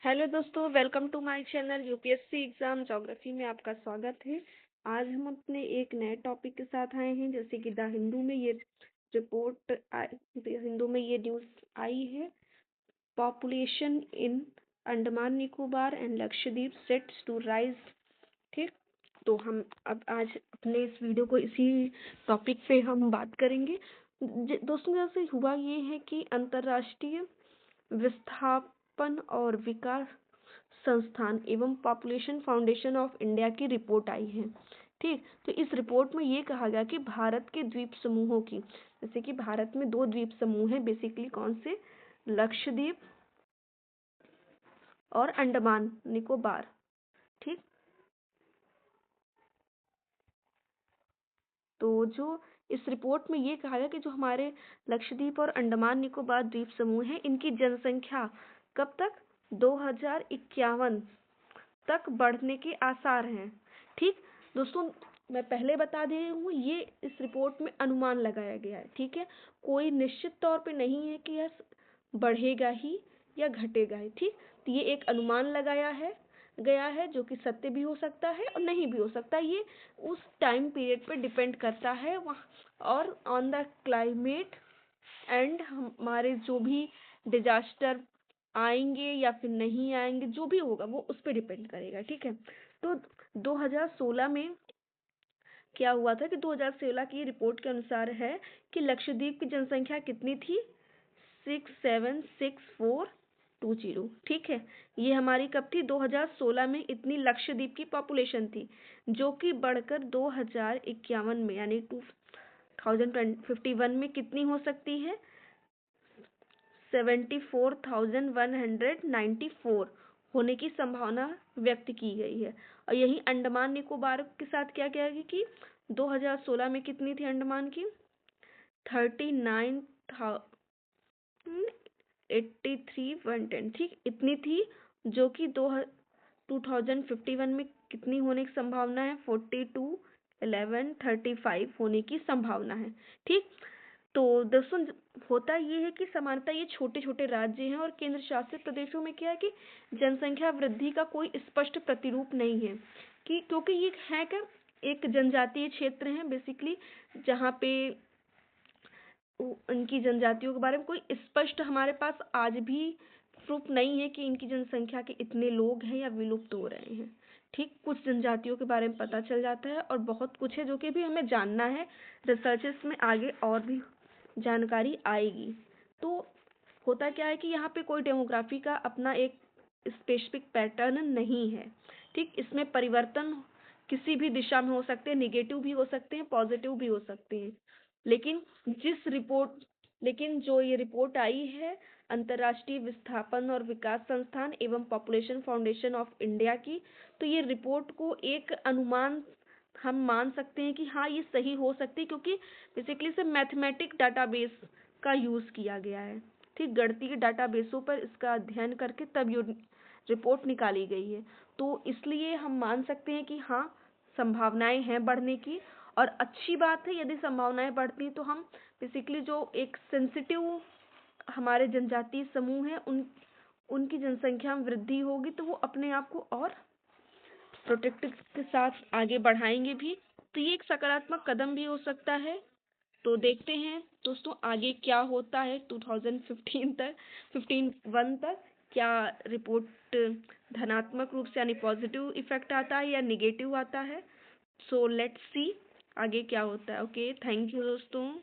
Hello दोस्तों, welcome to my channel. UPSC exam geography में आपका स्वागत है। आज हम अपने एक नए टॉपिक के साथ आए हैं, जैसे कि द हिंदू में ये हिंदू में ये न्यूज़ आई है। Population in Andaman Nicobar and Lakshadweep sets to rise. ठीक, तो हम अब आज अपने इस वीडियो को इसी टॉपिक पे हम बात करेंगे। दोस्तों, जैसे हुआ ये है कि अंतर्राष्ट्रीय विस्थापन और विकास संस्थान एवं पॉपुलेशन फाउंडेशन ऑफ इंडिया की रिपोर्ट आई है। ठीक, तो इस रिपोर्ट में ये कहा गया कि भारत के द्वीप समूहों की, जैसे कि भारत में दो द्वीप समूह हैं बेसिकली, कौन से? लक्षद्वीप और अंडमान निकोबार। ठीक, तो जो इस रिपोर्ट में ये कहा गया कि जो हमारे लक्षद्वीप और अंडमान निकोबार द्वीप समूह हैं, इनकी जनसंख्या कब तक 2051 तक बढ़ने के आसार हैं। ठीक दोस्तों, मैं पहले बता दे रही हूँ, ये इस रिपोर्ट में अनुमान लगाया गया है। ठीक है, कोई निश्चित तौर पे नहीं है कि यह बढ़ेगा ही या घटेगा ही। ठीक, तो ये एक अनुमान लगाया है गया है, जो कि सत्य भी हो सकता है और नहीं भी हो सकता। ये उस टाइम पीरियड पे डिपेंड करता है वहाँ, और ऑन द क्लाइमेट एंड हमारे जो भी डिजास्टर आएंगे या फिर नहीं आएंगे, जो भी होगा वो उस पर डिपेंड करेगा। ठीक है, तो 2016 में क्या हुआ था कि 2016 की रिपोर्ट के अनुसार है कि लक्षद्वीप की जनसंख्या कितनी थी? 676,420। ठीक है, ये हमारी कब थी? 2016 में इतनी लक्षद्वीप की पॉपुलेशन थी, जो कि बढ़कर 2051 में यानी 2051 में कितनी हो सकती है? 74,194 होने की संभावना व्यक्त की गई है। और यही अंडमान निकोबार के साथ क्या क्या है कि 2016 में कितनी थी अंडमान की? 39,083,110। ठीक, इतनी थी, जो कि 2051 में कितनी होने की संभावना है? 42,1135 होने की संभावना है। ठीक, तो दोस्तों, होता ये है कि सामान्यतः ये छोटे छोटे राज्य हैं और केंद्र शासित प्रदेशों में क्या है कि जनसंख्या वृद्धि का कोई स्पष्ट प्रतिरूप नहीं है, कि क्योंकि ये है क्या, एक जनजातीय क्षेत्र है बेसिकली, जहाँ पे उनकी जनजातियों के बारे में कोई स्पष्ट हमारे पास आज भी प्रूफ नहीं है कि इनकी जनसंख्या के इतने लोग हैं या विलुप्त हो रहे हैं। ठीक, कुछ जनजातियों के बारे में पता चल जाता है और बहुत कुछ है जो कि भी हमें जानना है। रिसर्चेस में आगे और भी जानकारी आएगी। तो होता क्या है कि यहाँ पे कोई डेमोग्राफी का अपना एक स्पेसिफिक पैटर्न नहीं है। ठीक, इसमें परिवर्तन किसी भी दिशा में हो सकते हैं, निगेटिव भी हो सकते हैं, पॉजिटिव भी हो सकते हैं। लेकिन जिस रिपोर्ट लेकिन जो ये रिपोर्ट आई है अंतर्राष्ट्रीय विस्थापन और विकास संस्थान एवं पॉपुलेशन फाउंडेशन ऑफ इंडिया की, तो ये रिपोर्ट को एक अनुमान हम मान सकते हैं कि हाँ, ये सही हो सकती है, क्योंकि बेसिकली इसे मैथमेटिक डाटाबेस का यूज़ किया गया है। ठीक, गणितीय डाटाबेसों पर इसका अध्ययन करके तब ये रिपोर्ट निकाली गई है। तो इसलिए हम मान सकते हैं कि हाँ, संभावनाएं हैं बढ़ने की। और अच्छी बात है, यदि संभावनाएं बढ़ती तो हम बेसिकली जो एक सेंसिटिव हमारे जनजातीय समूह हैं, उनकी जनसंख्या में वृद्धि होगी, तो वो अपने आप को और प्रोटेक्ट के साथ आगे बढ़ाएंगे भी। तो ये एक सकारात्मक कदम भी हो सकता है। तो देखते हैं दोस्तों आगे क्या होता है 2015 तक, 15 तक क्या रिपोर्ट धनात्मक रूप से यानी पॉजिटिव इफेक्ट आता है या निगेटिव आता है। सो लेट्स सी आगे क्या होता है। ओके, थैंक यू दोस्तों।